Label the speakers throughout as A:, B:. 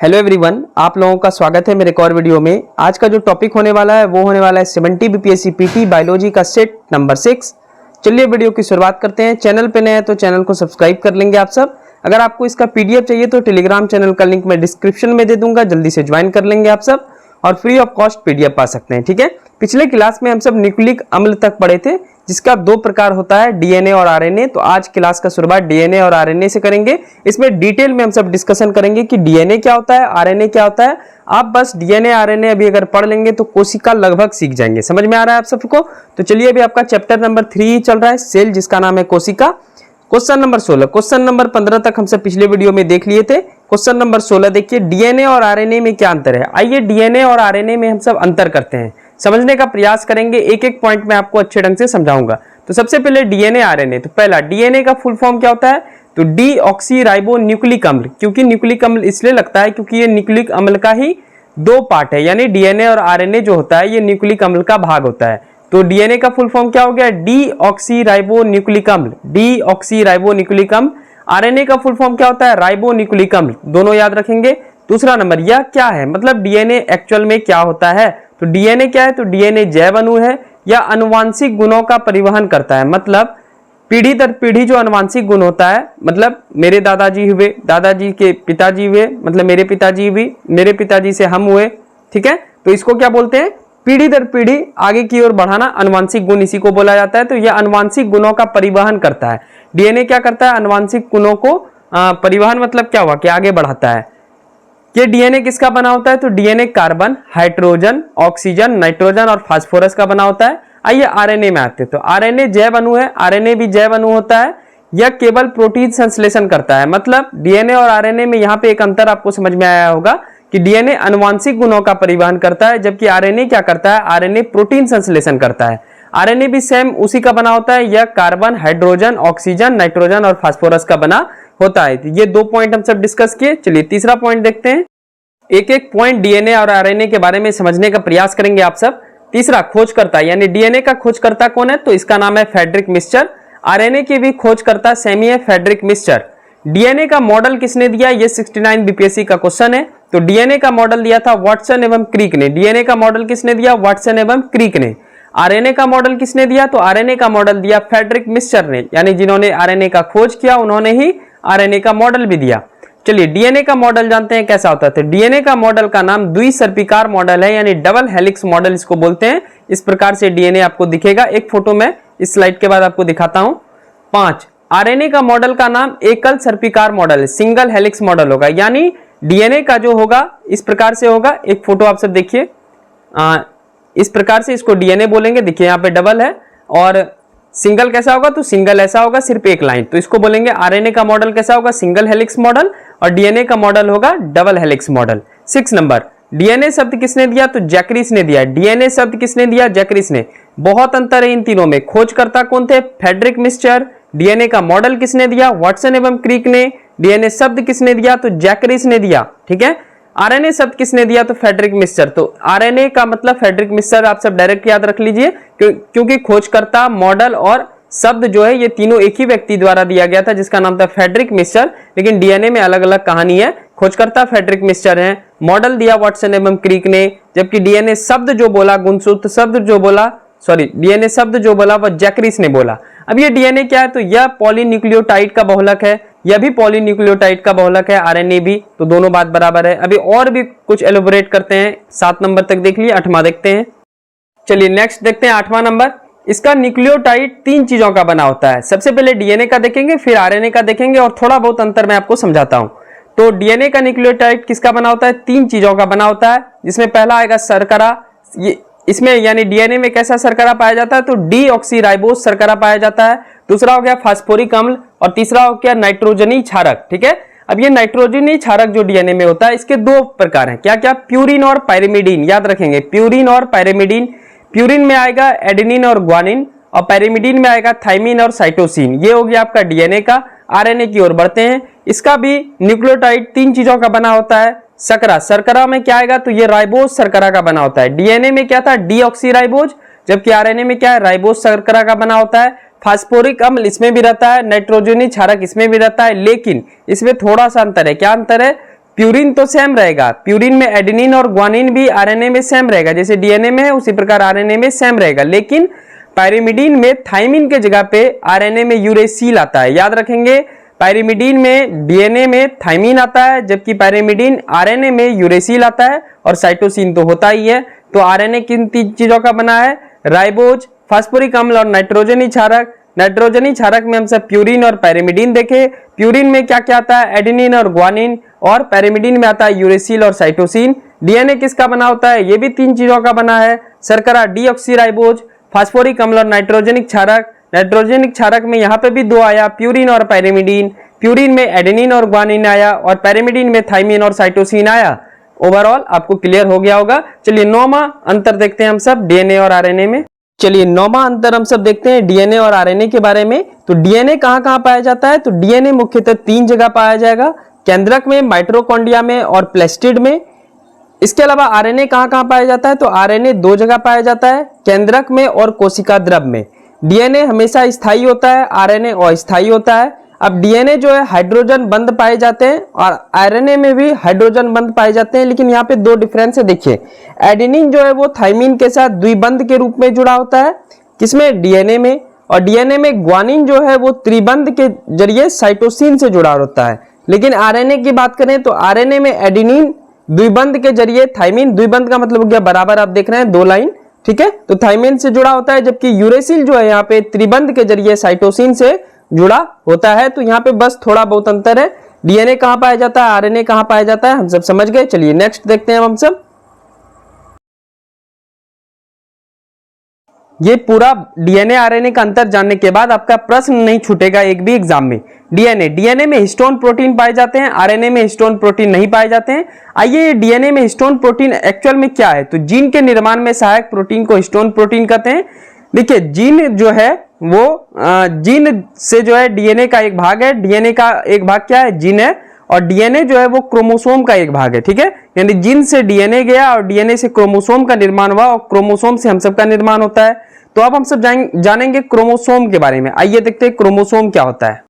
A: Hello everyone, आप लोगों का स्वागत है मेरे एक और वीडियो में। आज का जो टॉपिक होने वाला है वो होने वाला है 70 बीपीएससी पीटी बायोलॉजी का सेट नंबर 6। चलिए वीडियो की शुरुआत करते हैं। चैनल पे नए हैं तो चैनल को सब्सक्राइब कर लेंगे आप सब। अगर आपको इसका पीडीएफ चाहिए तो टेलीग्राम चैनल का लिंक मैं डिस्क्रिप्शन में दे दूंगा, जल्दी से ज्वाइन कर लेंगे आप सब और फ्री ऑफ कॉस्ट पीडीएफ पा सकते हैं। ठीक है, पिछले क्लास में हम सब न्यूक्लिक अम्ल तक पढ़े थे, जिसका दो प्रकार होता है, डीएनए और आरएनए। तो आज क्लास का शुरुआत डीएनए और आरएनए से करेंगे। इसमें डिटेल में हम सब डिस्कशन करेंगे कि डीएनए क्या होता है, आरएनए क्या होता है। आप बस डीएनए आरएनए अभी अगर पढ़ लेंगे तो कोशिका लगभग सीख जाएंगे। समझ में आ रहा है आप सबको? तो चलिए, अभी आपका चैप्टर नंबर 3 चल रहा है, सेल, जिसका नाम है कोशिका। क्वेश्चन नंबर 16, क्वेश्चन नंबर 15 तक हम सब पिछले वीडियो में देख लिए थे। क्वेश्चन नंबर 16 देखिए, डीएनए और आरएनए में क्या अंतर है। आइए डीएनए और आरएनए में हम सब अंतर करते हैं, समझने का प्रयास करेंगे। एक एक पॉइंट में आपको अच्छे ढंग से समझाऊंगा। तो सबसे पहले डीएनए आरएनए। तो पहला, डीएनए का फुल फॉर्म क्या होता है? तो डीऑक्सी न्यूक्लिक अम्ल। क्योंकि न्यूक्लिक अम्ल इसलिए लगता है क्योंकि ये न्यूक्लिक अम्ल का ही दो पार्ट है, यानी डीएनए और आरएनए जो होता है ये न्यूक्लिक अम्ल का भाग होता है। तो डीएनए का फुल फॉर्म क्या हो गया? डीऑक्सी न्यूक्लिक अम्ल, डीऑक्सी न्यूक्लिक अम्ल। आरएनए का फुल फॉर्म क्या होता है? राइबो न्यूक्लिक अम्ल। दोनों याद रखेंगे। दूसरा नंबर, यह क्या है, मतलब डीएनए एक्चुअल में क्या होता है। तो डीएनए क्या है? तो डीएनए जैव अणु है या अनुवांशिक गुणों का परिवहन करता है। मतलब पीढ़ी दर पीढ़ी जो अनुवांशिक गुण होता है, मतलब मेरे दादाजी हुए, दादाजी के पिताजी हुए, मतलब मेरे पिताजी हुई, मेरे पिताजी से हम हुए। ठीक है, तो इसको क्या बोलते हैं? पीढ़ी दर पीढ़ी आगे की ओर बढ़ाना, अनुवांशिक गुण, इसी को बोला जाता है। तो यह अनुवांशिक गुणों का परिवहन करता है। डीएनए क्या करता है? अनुवांशिक गुणों को परिवहन, मतलब क्या हुआ कि आगे बढ़ाता है। ये डीएनए किसका बना होता है? तो DNA carbon, hydrogen, oxygen, nitrogen और फास्फोरस का बना होता है। आइए आरएनए में आते हैं। तो आरएनए जैव अणु है, आरएनए भी जैव अणु होता है। यह केवल प्रोटीन संश्लेषण करता है। मतलब डीएनए और आरएनए में यहाँ पे एक अंतर आपको समझ में आया होगा कि डीएनए अनुवांशिक गुणों का परिवहन करता है, जबकि आरएनए क्या करता है? आरएनए प्रोटीन संश्लेषण करता है। आरएनए भी सेम उसी का बना होता है। यह कार्बन, हाइड्रोजन, ऑक्सीजन, नाइट्रोजन और फास्फोरस का बना होता है। ये दो पॉइंट हम सब डिस्कस किए। चलिए तीसरा पॉइंट देखते हैं। एक एक पॉइंट डीएनए और आरएनए के बारे में समझने का प्रयास करेंगे आप सब। तीसरा, खोजकर्ता, यानी डीएनए का खोजकर्ता कौन है? तो इसका नाम है फ्रेडरिक मिस्चर। आरएनए के भी खोजकर्ता सेम ही है, फ्रेडरिक मिस्चर। डीएनए का मॉडल किसने दिया? ये 69 बीपीएससी का क्वेश्चन है। तो डीएनए का मॉडल दिया था वाटसन एवं क्रिक ने। डीएनए का मॉडल किसने दिया? वाटसन एवं क्रिक ने। आरएनए का मॉडल किसने दिया? तो आरएनए का मॉडल दिया फ्रेडरिक मिस्चर ने, यानी जिन्होंने आरएनए का खोज किया उन्होंने ही आरएनए का मॉडल भी दिया। चलिए डीएनए का मॉडल जानते हैं कैसा होता है। तो डीएनए का मॉडल का नाम द्विसर्पिकार मॉडल है, यानी डबल हेलिक्स मॉडल इसको बोलते हैं। इस प्रकार से डीएनए आपको दिखेगा। एक फोटो में इस स्लाइड के बाद आपको दिखाता हूं। 5, आरएनए का मॉडल का नाम एकल सर्पिकार मॉडल है, सिंगल हेलिक्स मॉडल होगा। यानी डीएनए का जो होगा इस प्रकार से होगा। एक फोटो आप सब देखिए, इस प्रकार से इसको डीएनए बोलेंगे। देखिए यहाँ पे डबल है, और सिंगल कैसा होगा? तो सिंगल ऐसा होगा, सिर्फ एक लाइन। तो इसको बोलेंगे आरएनए का मॉडल कैसा होगा? Single helix model. और डीएनए का मॉडल होगा double helix model. 6 number, DNA शब्द किसने दिया? तो जैकरिस ने दिया। डीएनए शब्द किसने दिया? जैकरिस ने। बहुत अंतर है इन तीनों में। खोजकर्ता कौन थे? Friedrich Miescher. डीएनए का मॉडल किसने दिया? वाटसन एवं क्रिक ने। डीएनए शब्द किसने दिया? तो जैकरिस ने दिया। ठीक है, आरएनए शब्द किसने दिया? तो फ्रेडरिक मिस्चर। तो आरएनए का मतलब फ्रेडरिक मिस्चर आप सब डायरेक्ट याद रख लीजिए, क्योंकि खोजकर्ता, मॉडल और शब्द जो है ये तीनों एक ही व्यक्ति द्वारा दिया गया था, जिसका नाम था फ्रेडरिक मिस्चर। लेकिन डीएनए में अलग अलग कहानी है। खोजकर्ता फ्रेडरिक मिस्चर है, मॉडल दिया वाटसन एवं क्रिक ने, जबकि डीएनए शब्द जो बोला, गुणसूत्र शब्द जो बोला, डीएनए शब्द जो बोला वह जैकरिस ने बोला। अब ये डीएनए क्या है? तो यह पॉलीन्यूक्लियोटाइड का बहुलक है, यह भी पॉलीन्यूक्लियोटाइड का बहुलक है, आरएनए भी। तो दोनों बात बराबर है। अभी और भी कुछ एलोबरेट करते हैं। 7 नंबर तक देख लिए, 8वां देखते हैं। चलिए नेक्स्ट देखते हैं 8वां नंबर। इसका न्यूक्लियोटाइड 3 चीजों का बना होता है। सबसे पहले डीएनए का देखेंगे, फिर आरएनए का देखेंगे, और थोड़ा बहुत अंतर मैं आपको समझाता हूं। तो डीएनए का न्यूक्लियोटाइड किसका बना होता है? 3 चीजों का बना होता है, जिसमें पहला आएगा शर्करा। ये इसमें यानी डीएनए में कैसा शर्करा पाया जाता है? तो डीऑक्सी राइबोज शर्करा पाया जाता है। दूसरा हो गया फास्फोरिक अम्ल, और तीसरा हो गया नाइट्रोजनी क्षारक। ठीक है, अब ये नाइट्रोजनी क्षारक जो डीएनए में होता है, इसके 2 प्रकार हैं। क्या क्या? प्यूरिन और पायरिमिडीन। याद रखेंगे, प्यूरिन और पायरिमिडीन। प्यूरिन में आएगा एडेनिन और ग्वानिन, और पायरिमिडीन में आएगा थाइमिन और साइटोसिन। ये हो गया आपका डीएनए का। आरएनए की ओर बढ़ते हैं। इसका भी न्यूक्लियोटाइड 3 चीजों का बना होता है। शर्करा में क्या आएगा? तो ये राइबोज शर्करा का बना होता है। डीएनए में क्या था? डीऑक्सी राइबोज, जबकि आरएनए में क्या है? राइबोज शर्करा का बना होता है। फास्फोरिक अम्ल इसमें भी रहता है, नाइट्रोजनी क्षारक इसमें भी रहता है, लेकिन इसमें थोड़ा सा अंतर है। क्या अंतर है? प्यूरिन तो सेम रहेगा, प्यूरिन में एडेनिन और ग्वानिन भी आरएनए में सेम रहेगा, जैसे डीएनए में है उसी प्रकार आरएनए में सेम रहेगा, लेकिन पायरिमिडीन में थाइमिन के जगह पे आरएनए में यूरेसिल आता है। याद रखेंगे, पायरिमिडीन में डीएनए में थाइमिन आता है, जबकि पायरिमिडीन आरएनए में यूरेसिल आता है, और साइटोसिन तो होता ही है। तो आरएनए किन तीन चीजों का बना है? राइबोज, फास्फोरिक अम्ल और नाइट्रोजनी क्षारक। नाइट्रोजनी क्षारक में हम सब प्यूरिन और पायरिमिडीन देखे। प्यूरिन में क्या क्या आता है? एडेनिन और ग्वानिन, और पायरिमिडीन में आता है यूरेसिल और साइटोसिन। डीएनए किसका बना होता है? ये भी तीन चीजों का बना है, शर्करा डीऑक्सीराइबोज, फास्फोरिक अम्ल और नाइट्रोजनिक क्षारक। नाइट्रोजनिक क्षारक में यहाँ पे भी दो आया, प्यूरिन और पायरिमिडीन। प्यूरिन में एडेनिन और ग्वानिन आया, और पायरिमिडीन में थाइमिन और साइटोसिन आया। ओवरऑल आपको क्लियर हो गया होगा। चलिए 9वां अंतर देखते हैं हम सब डीएनए और आरएनए में। चलिए 9वां अंतर हम सब देखते हैं डीएनए और आरएनए के बारे में। तो डीएनए कहाँ कहाँ पाया जाता है? तो डीएनए मुख्यतः 3 जगह पाया जाएगा, केंद्रक में, माइटोकॉन्ड्रिया में और प्लेस्टिड में। इसके अलावा आरएनए कहाँ कहाँ पाया जाता है? तो आरएनए 2 जगह पाया जाता है, केंद्रक में और कोशिका द्रव में। डीएनए हमेशा स्थायी होता है, आरएनए अस्थायी होता है। अब डीएनए जो है हाइड्रोजन बंध पाए जाते हैं, और आरएनए में भी हाइड्रोजन बंध पाए जाते हैं, लेकिन यहाँ पे 2 डिफरेंस है। देखिए, एडेनिन जो है वो थाइमिन के साथ द्विबंध के रूप में जुड़ा होता है, किसमें? डीएनए में। और डीएनए में ग्वानिन जो है वो त्रिबंध के जरिए साइटोसिन से जुड़ा होता है। लेकिन आरएनए की बात करें तो आरएनए में एडेनिन द्विबंध के जरिए थाइमिन, द्विबंध का मतलब हो गया बराबर, आप देख रहे हैं 2 लाइन, ठीक है, तो थाइमिन से जुड़ा होता है, जबकि यूरेसिल जो है यहाँ पे त्रिबंध के जरिए साइटोसिन से जुड़ा होता है। तो यहाँ पे बस थोड़ा बहुत अंतर है। डीएनए कहाँ पाया जाता है, आरएनए कहाँ पाया जाता है, हम सब समझ गए। चलिए नेक्स्ट देखते हैं हम सब। ये पूरा डीएनए आरएनए का अंतर जानने के बाद आपका प्रश्न नहीं छूटेगा एक भी एग्जाम में। डीएनए में हिस्टोन प्रोटीन पाए जाते हैं, आरएनए में हिस्टोन प्रोटीन नहीं पाए जाते हैं। आइए, डीएनए में हिस्टोन प्रोटीन एक्चुअल में क्या है? तो जीन के निर्माण में सहायक प्रोटीन को हिस्टोन प्रोटीन कहते हैं। देखिए, जीन जो है वो जीन से जो है डीएनए का एक भाग है। डीएनए का एक भाग क्या है? जीन है। और डीएनए जो है वो क्रोमोसोम का एक भाग है, ठीक है, यानी जीन से डीएनए गया और डीएनए से क्रोमोसोम का निर्माण हुआ, और क्रोमोसोम से हम सब का निर्माण होता है। तो अब हम सब जानेंगे क्रोमोसोम के बारे में। आइए देखते हैं क्रोमोसोम क्या होता है।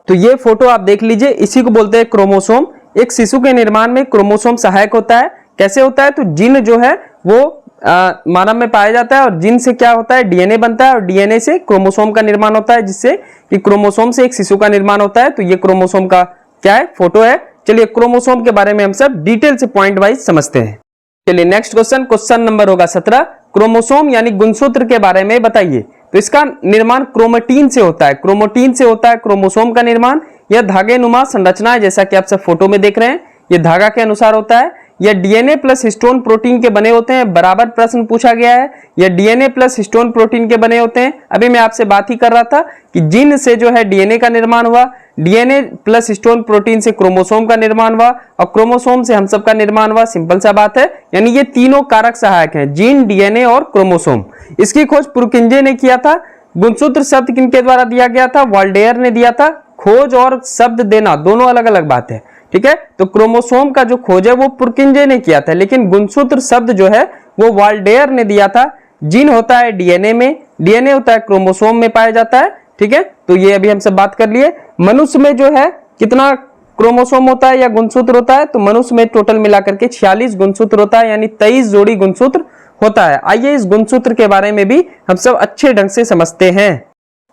A: तो ये फोटो आप देख लीजिए, इसी को बोलते हैं क्रोमोसोम। एक शिशु के निर्माण में क्रोमोसोम सहायक होता है। कैसे होता है? तो जीन जो है वो मानव में पाया जाता है, और जीन से क्या होता है? डीएनए बनता है, और डीएनए से क्रोमोसोम का निर्माण होता है, जिससे कि क्रोमोसोम से एक शिशु का निर्माण होता है। तो ये क्रोमोसोम का क्या है? फोटो है। चलिए क्रोमोसोम के बारे में हम सब डिटेल से पॉइंट वाइज समझते हैं। चलिए नेक्स्ट क्वेश्चन नंबर होगा 17। क्रोमोसोम यानी गुणसूत्र के बारे में बताइए। तो इसका निर्माण क्रोमेटिन से होता है। क्रोमेटिन से होता है क्रोमोसोम का निर्माण। यह धागे नुमा संरचना है, जैसा कि आप सब फोटो में देख रहे हैं, यह धागा के अनुसार होता है। यह डीएनए प्लस हिस्टोन प्रोटीन के बने होते हैं। बराबर प्रश्न पूछा गया है, यह डीएनए प्लस हिस्टोन प्रोटीन के बने होते हैं। अभी मैं आपसे बात ही कर रहा था कि जीन से जो है डीएनए का निर्माण हुआ, डीएनए प्लस हिस्टोन प्रोटीन से क्रोमोसोम का निर्माण हुआ, और क्रोमोसोम से हम सब का निर्माण हुआ। सिंपल सा बात है, यानी ये तीनों कारक सहायक हैं, जीन, डीएनए और क्रोमोसोम। इसकी खोज पुरकिंजे ने किया था। गुणसूत्र शब्द किनके द्वारा दिया गया था? वाल्डेयर ने दिया था। खोज और शब्द देना दोनों अलग अलग बात है, ठीक है। तो क्रोमोसोम का जो खोज है वो पुरकिंजे ने किया था, लेकिन गुणसूत्र शब्द जो है वो वाल्डेयर ने दिया था। जीन होता है डीएनए में, डीएनए होता है क्रोमोसोम में पाया जाता है, ठीक है। तो ये अभी हम सब बात कर लिए। मनुष्य में जो है कितना क्रोमोसोम होता है या गुणसूत्र होता है? तो मनुष्य में टोटल मिलाकर के 46 गुणसूत्र होता है, यानी 23 जोड़ी गुणसूत्र होता है। आइए इस गुणसूत्र के बारे में भी हम सब अच्छे ढंग से समझते हैं।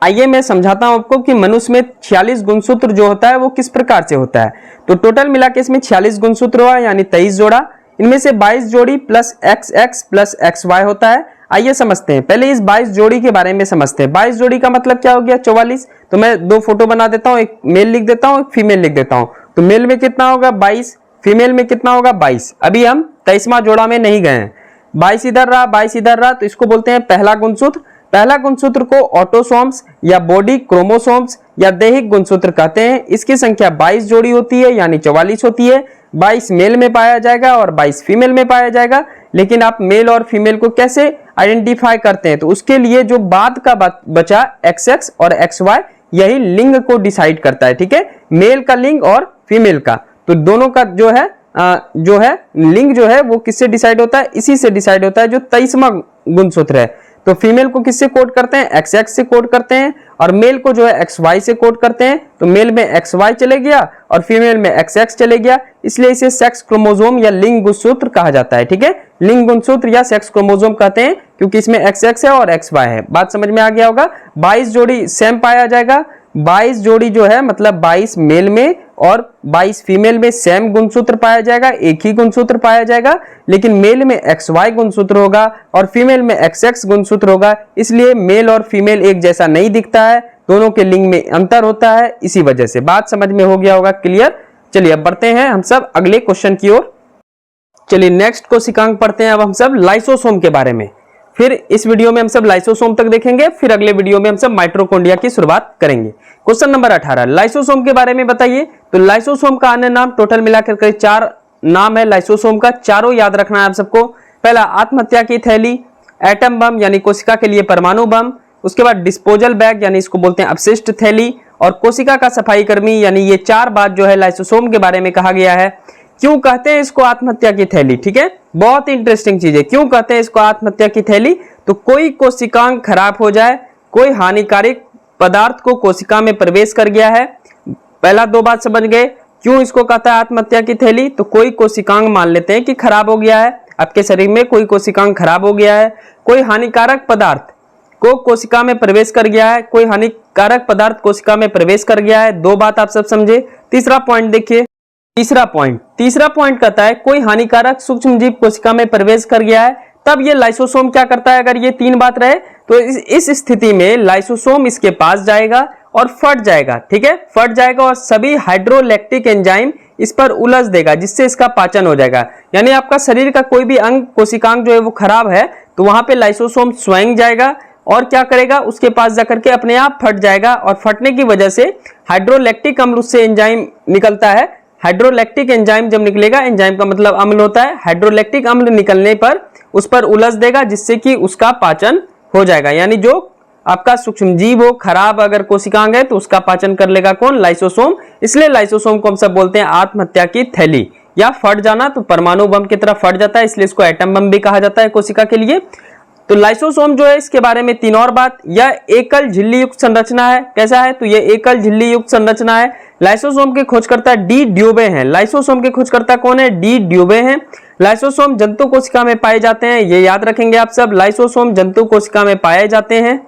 A: आइए मैं समझाता हूं आपको कि मनुष्य में 46 गुणसूत्र जो होता है वो किस प्रकार से होता है। तो टोटल मिला के इसमें 46 गुणसूत्र हुआ, यानी 23 जोड़ा। इनमें से 22 जोड़ी प्लस XX प्लस XY होता है। आइए समझते हैं, पहले इस 22 जोड़ी के बारे में समझते हैं। 22 जोड़ी का मतलब क्या हो गया? 44। तो मैं 2 फोटो बना देता हूं, एक मेल लिख देता हूं, एक फीमेल लिख देता हूं। तो मेल में कितना होगा? 22, फीमेल में कितना होगा? 22। अभी हम 23वां जोड़ा में नहीं गए हैं। 22 इधर रहा, 22 इधर रहा, तो इसको बोलते हैं पहला गुणसूत्र। पहला गुणसूत्र को ऑटोसोम्स या बॉडी क्रोमोसोम्स या दैहिक गुणसूत्र कहते हैं। इसकी संख्या 22 जोड़ी होती है, यानी 44 होती है। 22 मेल में पाया जाएगा और 22 फीमेल में पाया जाएगा। लेकिन आप मेल और फीमेल को कैसे आइडेंटिफाई करते हैं? तो उसके लिए जो बाद का बचा XX और XY, यही लिंग को डिसाइड करता है, ठीक है, मेल का लिंग और फीमेल का। तो दोनों का जो है लिंग जो है वो किससे डिसाइड होता है? इसी से डिसाइड होता है, जो 23वां गुणसूत्र है। तो फीमेल को किससे कोड करते हैं, XX से कोड करते हैं, और मेल को जो है XY से कोड करते हैं। तो मेल में XY चले गया और फीमेल में XX चले गया, इसलिए इसे सेक्स क्रोमोसोम या लिंग गुणसूत्र कहा जाता है। ठीक है, लिंग गुणसूत्र या सेक्स क्रोमोसोम कहते हैं क्योंकि इसमें XX है और XY है। बात समझ में आ गया होगा। 22 जोड़ी सेम पाया जाएगा, 22 जोड़ी जो है मतलब 22 मेल में और 22 फीमेल में सेम गुणसूत्र पाया जाएगा, एक ही गुणसूत्र पाया जाएगा, लेकिन मेल में XY गुणसूत्र होगा और फीमेल में XX गुणसूत्र होगा, इसलिए मेल और फीमेल एक जैसा नहीं दिखता है, दोनों के लिंग में अंतर होता है, इसी वजह से। बात समझ में हो गया होगा, क्लियर। चलिए अब बढ़ते हैं हम सब अगले क्वेश्चन की ओर। चलिए नेक्स्ट कोशिकांग पढ़ते हैं अब हम सब लाइसोसोम के बारे में। फिर इस वीडियो में हम सब लाइसोसोम तक देखेंगे, फिर अगले वीडियो में हम सब माइटोकॉन्ड्रिया की शुरुआत करेंगे। क्वेश्चन नंबर 18, लाइसोसोम के बारे में बताइए। तो लाइसोसोम का अन्य नाम टोटल मिलाकर के 4 नाम है लाइसोसोम का, चारों याद रखना है आप सबको। पहला आत्महत्या की थैली, एटम बम यानी कोशिका के लिए परमाणु बम, उसके बाद डिस्पोजल बैग यानी इसको बोलते हैं अपशिष्ट थैली, और कोशिका का सफाई कर्मी, यानी ये 4 बात जो है लाइसोसोम के बारे में कहा गया है। क्यों कहते हैं इसको आत्महत्या की थैली, ठीक है, बहुत इंटरेस्टिंग चीज है। क्यों कहते हैं इसको आत्महत्या की थैली, तो कोई कोशिकांग खराब हो जाए, कोई हानिकारक पदार्थ को कोशिका में प्रवेश कर गया है। पहला 2 बात समझ गए, क्यों इसको कहता है आत्महत्या की थैली, तो कोई कोशिकांग मान लेते हैं कि खराब हो गया है, आपके शरीर में कोई कोशिकांग खराब हो गया है, कोई हानिकारक पदार्थ को कोशिका में प्रवेश कर गया है, कोई हानिकारक पदार्थ कोशिका में प्रवेश कर गया है। 2 बात आप सब समझे। तीसरा पॉइंट देखिए, तीसरा पॉइंट कहता है कोई हानिकारक सूक्ष्म जीव कोशिका में प्रवेश कर गया है, तब ये लाइसोसोम क्या करता है। अगर ये 3 बात रहे तो इस स्थिति में लाइसोसोम इसके पास जाएगा और फट जाएगा, ठीक है, फट जाएगा और सभी हाइड्रोलैक्टिक एंजाइम इस पर उलझ देगा, जिससे इसका पाचन हो जाएगा। यानी आपका शरीर का कोई भी अंग कोशिकांग जो है वो खराब है, तो वहां पे लाइसोसोम स्वयं जाएगा और क्या करेगा, उसके पास जाकर के अपने आप फट जाएगा, और फटने की वजह से हाइड्रोलैक्टिक अम्ल उससे एंजाइम निकलता है। हाइड्रोलैक्टिक एंजाइम जब निकलेगा, एंजाइम का मतलब अम्ल होता है, हाइड्रोलैक्टिक अम्ल निकलने पर उस पर उलझ देगा, जिससे कि उसका पाचन हो जाएगा। यानी जो आपका सूक्ष्म जीव हो, खराब अगर कोशिकांग है, तो उसका पाचन कर लेगा कौन, लाइसोसोम। इसलिए लाइसोसोम को हम सब बोलते हैं आत्महत्या की थैली, या फट जाना, तो परमाणु बम की तरह फट जाता है, इसलिए इसको एटम बम भी कहा जाता है कोशिका के लिए। तो लाइसोसोम जो है, इसके बारे में 3 और बात, यह एकल झिल्ली युक्त संरचना है। कैसा है, तो यह एकल झिल्ली युक्त संरचना है। लाइसोसोम के खोजकर्ता डी ड्यूबे हैं। लाइसोसोम के खोजकर्ता कौन है, डी ड्यूबे हैं। लाइसोसोम जंतु कोशिका में पाए जाते हैं, ये याद रखेंगे आप सब, लाइसोसोम जंतु कोशिका में पाए जाते हैं।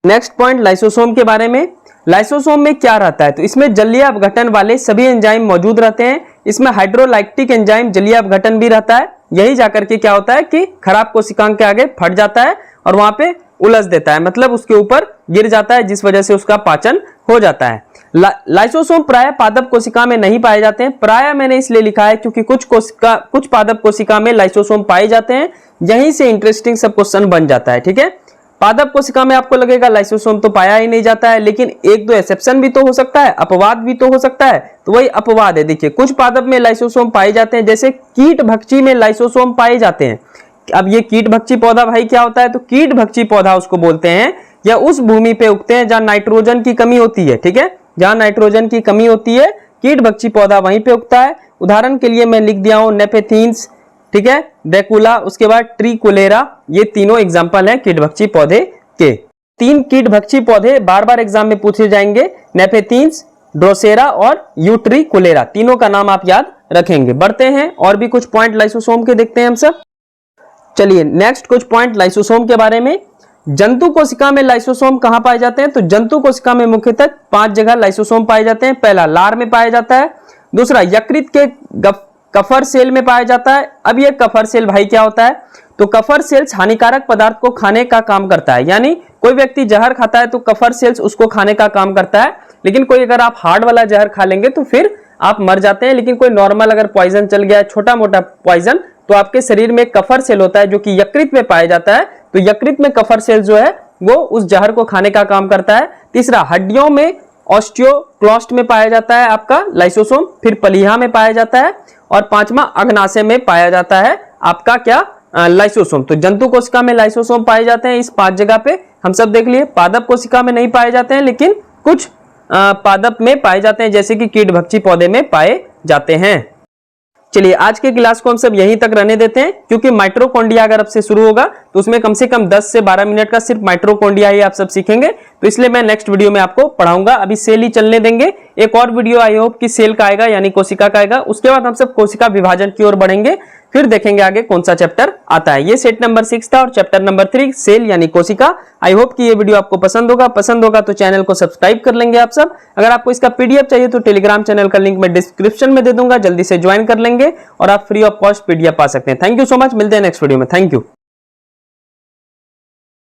A: नेक्स्ट पॉइंट लाइसोसोम के बारे में, लाइसोसोम में क्या रहता है, तो इसमें जलीय अपघटन वाले सभी एंजाइम मौजूद रहते हैं। इसमें हाइड्रोलैक्टिक एंजाइम जलीय अपघटन भी रहता है, यही जाकर के क्या होता है कि खराब कोशिकांग के आगे फट जाता है और वहां पे उलझ देता है, मतलब उसके ऊपर गिर जाता है, जिस वजह से उसका पाचन हो जाता है। लाइसोसोम प्राय पादप कोशिका में नहीं पाए जाते हैं। प्राय मैंने इसलिए लिखा है क्योंकि कुछ पादप कोशिका में लाइसोसोम पाए जाते हैं, यहीं से इंटरेस्टिंग सब क्वेश्चन बन जाता है, ठीक है। पादप कोशिका में आपको लगेगा लाइसोसोम तो पाया ही नहीं जाता है, लेकिन 1-2 एक्सेप्शन भी तो हो सकता है, अपवाद भी तो हो सकता है, तो वही अपवाद है। देखिए कुछ पादप में लाइसोसोम पाए जाते हैं, जैसे कीट भक्षी में लाइसोसोम पाए जाते हैं। अब ये कीट भक्षी पौधा भाई क्या होता है, तो कीट भक्षी पौधा उसको बोलते हैं, या उस भूमि पे उगते हैं जहां नाइट्रोजन की कमी होती है, ठीक है, जहां नाइट्रोजन की कमी होती है, कीट भक्षी पौधा वहीं पे उगता है। उदाहरण के लिए मैं लिख दिया हूं नेफेथीन्स, ठीक है, ड्रैकुला, उसके बाद ट्रिकोलेरा, ये तीनों एग्जाम्पल हैं कीट भक्षी पौधे के। 3 कीट भक्षी पौधे बार बार एग्जाम में पूछे जाएंगे, नेफेथीन्स, ड्रोसेरा और यूट्रिकोलेरा, तीनों का नाम आप याद रखेंगे। बढ़ते हैं और भी कुछ पॉइंट लाइसोसोम के देखते हैं हम सब। चलिए नेक्स्ट कुछ पॉइंट लाइसोसोम के बारे में। जंतु कोशिका में लाइसोसोम कहां पाए जाते हैं, तो जंतु कोशिका में मुख्यतः 5 जगह लाइसोसोम पाए जाते हैं। पहला लार में पाया जाता है, दूसरा यकृत के कफर सेल में पाया जाता है। अब ये कफर सेल भाई क्या होता है, तो कफर सेल्स हानिकारक पदार्थ को खाने का काम करता है, यानी कोई व्यक्ति जहर खाता है तो कफर सेल्स उसको खाने का काम करता है। लेकिन कोई अगर आप हार्ड वाला जहर खा लेंगे तो फिर आप मर जाते हैं, लेकिन कोई नॉर्मल अगर पॉइजन चल गया, छोटा मोटा पॉइजन, तो आपके शरीर में कफर सेल होता है जो कि यकृत में पाया जाता है। तो यकृत में कफर सेल जो है वो उस जहर को खाने का काम करता है। तीसरा हड्डियों में ऑस्टियोक्लास्ट में पाया जाता है आपका लाइसोसोम, फिर पलीहा में पाया जाता है, और 5वां अग्नाशय में पाया जाता है आपका क्या, लाइसोसोम। तो जंतु कोशिका में लाइसोसोम पाए जाते हैं इस 5 जगह पे, हम सब देख लिए। पादप कोशिका में नहीं पाए जाते हैं, लेकिन कुछ पादप में पाए जाते हैं, जैसे कि कीट भक्षी पौधे में पाए जाते हैं। चलिए आज के क्लास को हम सब यहीं तक रहने देते हैं, क्योंकि माइटोकॉन्ड्रिया अगर अब से शुरू होगा तो उसमें कम से कम 10 से 12 मिनट का सिर्फ माइटोकॉन्ड्रिया ही आप सब सीखेंगे, तो इसलिए मैं नेक्स्ट वीडियो में आपको पढ़ाऊंगा। अभी सेल ही चलने देंगे। एक और वीडियो आई होप कि सेल का आएगा यानी कोशिका का आएगा, उसके बाद हम सब कोशिका विभाजन की ओर बढ़ेंगे, फिर देखेंगे आगे कौन सा चैप्टर आता है। ये सेट नंबर 6 था और चैप्टर नंबर 3 सेल यानी कोशिका। आई होप कि ये वीडियो आपको पसंद होगा तो चैनल को सब्सक्राइब कर लेंगे आप सब। अगर आपको इसका पीडीएफ चाहिए तो टेलीग्राम चैनल का लिंक मैं डिस्क्रिप्शन में दे दूंगा, जल्दी से ज्वाइन कर लेंगे और आप फ्री ऑफ कॉस्ट पीडीएफ पा सकते हैं। थैंक यू सो मच, मिलते हैं नेक्स्ट वीडियो में। Thank you.